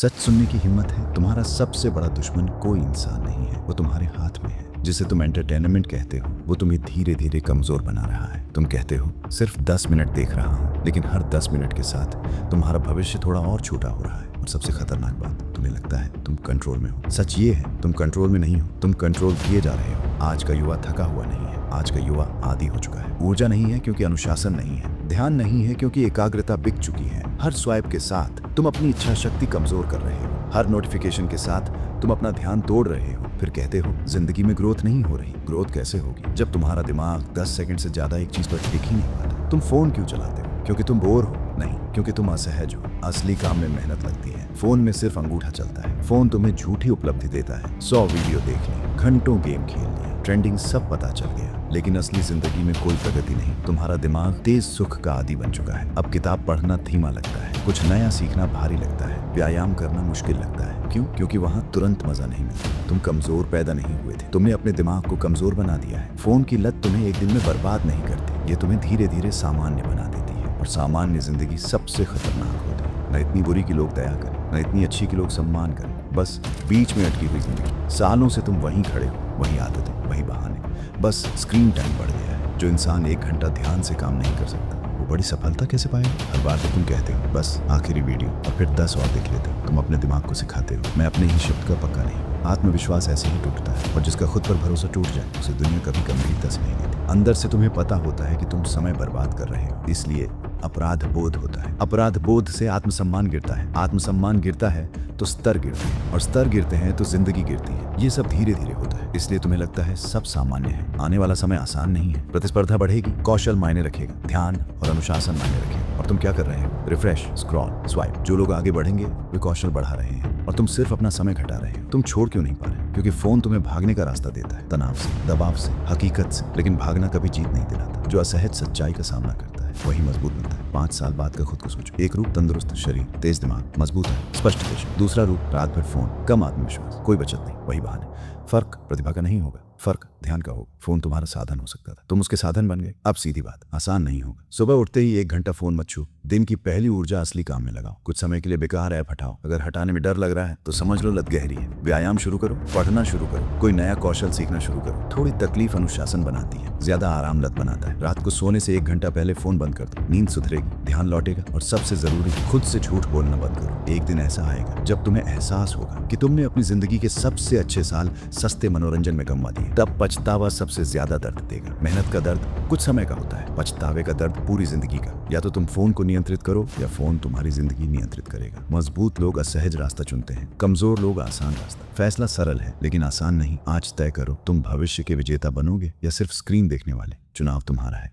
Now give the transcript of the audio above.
सच सुनने की हिम्मत है। तुम्हारा सबसे बड़ा दुश्मन कोई इंसान नहीं है, वो तुम्हारे हाथ में है। जिसे तुम एंटरटेनमेंट कहते हो वो तुम्हें धीरे धीरे कमजोर बना रहा है। तुम कहते हो सिर्फ 10 मिनट देख रहा हूँ, लेकिन हर 10 मिनट के साथ तुम्हारा भविष्य थोड़ा और छोटा हो रहा है। और सबसे खतरनाक बात, तुम्हें लगता है तुम कंट्रोल में हो। सच ये है, तुम कंट्रोल में नहीं हो, तुम कंट्रोल किए जा रहे हो। आज का युवा थका हुआ नहीं है, आज का युवा आदी हो चुका है। ऊर्जा नहीं है क्योंकि अनुशासन नहीं है, ध्यान नहीं है क्योंकि एकाग्रता बिक चुकी है। हर स्वाइप के साथ तुम अपनी इच्छा शक्ति कमजोर कर रहे हो, हर नोटिफिकेशन के साथ तुम अपना ध्यान तोड़ रहे हो। फिर कहते हो जिंदगी में ग्रोथ नहीं हो रही। ग्रोथ कैसे होगी जब तुम्हारा दिमाग 10 सेकंड से ज्यादा एक चीज पर टिक ही नहीं पाता। तुम फोन क्यों चलाते हो? क्योंकि तुम बोर हो? नहीं, क्योंकि तुम असहज हो। असली काम में मेहनत लगती है, फोन में सिर्फ अंगूठा चलता है। फोन तुम्हें झूठी उपलब्धि देता है। 100 वीडियो देख ली, घंटों गेम खेल लिया, ट्रेंडिंग सब पता चल गया, लेकिन असली जिंदगी में कोई प्रगति नहीं। तुम्हारा दिमाग तेज सुख का आदी बन चुका है। अब किताब पढ़ना धीमा लगता है, कुछ नया सीखना भारी लगता है, व्यायाम करना मुश्किल लगता है। क्यों? क्योंकि वहाँ तुरंत मजा नहीं मिलता। तुम कमजोर पैदा नहीं हुए थे, तुमने अपने दिमाग को कमजोर बना दिया है। फोन की लत तुम्हें एक दिन में बर्बाद नहीं करती, ये तुम्हें धीरे धीरे सामान्य बना देती है। और सामान्य जिंदगी सबसे खतरनाक होती है। न इतनी बुरी कि लोग दया करें, न इतनी अच्छी कि लोग सम्मान करें, बस बीच में अटकी हुई जिंदगी। सालों से तुम वहीं खड़े हो, वही आदतें, वही बहाने, बस स्क्रीन टाइम बढ़ गया है। जो इंसान 1 घंटा ध्यान से काम नहीं कर सकता वो बड़ी सफलता कैसे पाएगा? हर बार तो तुम कहते हो बस आखिरी वीडियो, और फिर 10 और देख लेते हो। तुम अपने दिमाग को सिखाते हो मैं अपने ही शब्द का पक्का नहीं। आत्मविश्वास ऐसे ही टूटता है, और जिसका खुद पर भरोसा टूट जाए उसे दुनिया कभी गंभीरता से नहीं लेती। अंदर से तुम्हें पता होता है कि तुम समय बर्बाद कर रहे हो, इसलिए अपराध बोध होता है। अपराध बोध से आत्मसम्मान गिरता है, आत्मसम्मान गिरता है तो स्तर गिरते हैं, और स्तर गिरते हैं तो जिंदगी गिरती है। ये सब धीरे धीरे होता है, इसलिए तुम्हें लगता है सब सामान्य है। आने वाला समय आसान नहीं है। प्रतिस्पर्धा बढ़ेगी, कौशल मायने रखेगा, ध्यान और अनुशासन मायने रखेगा। और तुम क्या कर रहे हो? Refresh, scroll, swipe. जो लोग आगे बढ़ेंगे वे कौशल बढ़ा रहे हैं, और तुम सिर्फ अपना समय घटा रहे हो। तुम छोड़ क्यों नहीं पा रहे? क्योंकि फोन तुम्हें भागने का रास्ता देता है, तनाव से, दबाव से, हकीकत से। लेकिन भागना कभी जीत नहीं दिलाता। जो असहज सच्चाई का सामना करता है वही मजबूत बनता है। 5 साल बाद का खुद को सोचो। एक रूप तंदुरुस्त शरीर, तेज दिमाग, मजबूत है, स्पष्ट दिशा। दूसरा रूप रात भर फोन, कम आत्मविश्वास, कोई बचत नहीं, वही बहाने। फर्क प्रतिभा का नहीं होगा, फर्क ध्यान का होगा। फोन तुम्हारा साधन हो सकता था, तुम उसके साधन बन गए। अब सीधी बात, आसान नहीं होगा। सुबह उठते ही 1 घंटा फोन मत छू। दिन की पहली ऊर्जा असली काम में लगाओ। कुछ समय के लिए बेकार ऐप हटाओ। अगर हटाने में डर लग रहा है तो समझ लो लत गहरी है। व्यायाम शुरू करो, पढ़ना शुरू करो, कोई नया कौशल सीखना शुरू करो। थोड़ी तकलीफ अनुशासन बनाती है, ज्यादा आराम लत बनाता है। रात को सोने से 1 घंटा पहले फोन बंद कर दो, नींद सुधरेगी, ध्यान लौटेगा। और सबसे जरूरी, खुद से झूठ बोलना बंद करो। एक दिन ऐसा आएगा जब तुम्हें एहसास होगा कि तुमने अपनी जिंदगी के सबसे अच्छे साल सस्ते मनोरंजन में गंवा दिए। तब पछतावा सबसे ज्यादा दर्द देगा। मेहनत का दर्द कुछ समय का होता है, पछतावे का दर्द पूरी जिंदगी का। या तो तुम फोन को नियंत्रित करो या फोन तुम्हारी जिंदगी नियंत्रित करेगा। मजबूत लोग असहज रास्ता चुनते हैं, कमजोर लोग आसान रास्ता। फैसला सरल है लेकिन आसान नहीं। आज तय करो, तुम भविष्य के विजेता बनोगे या सिर्फ स्क्रीन देखने वाले। चुनाव तुम्हारा है।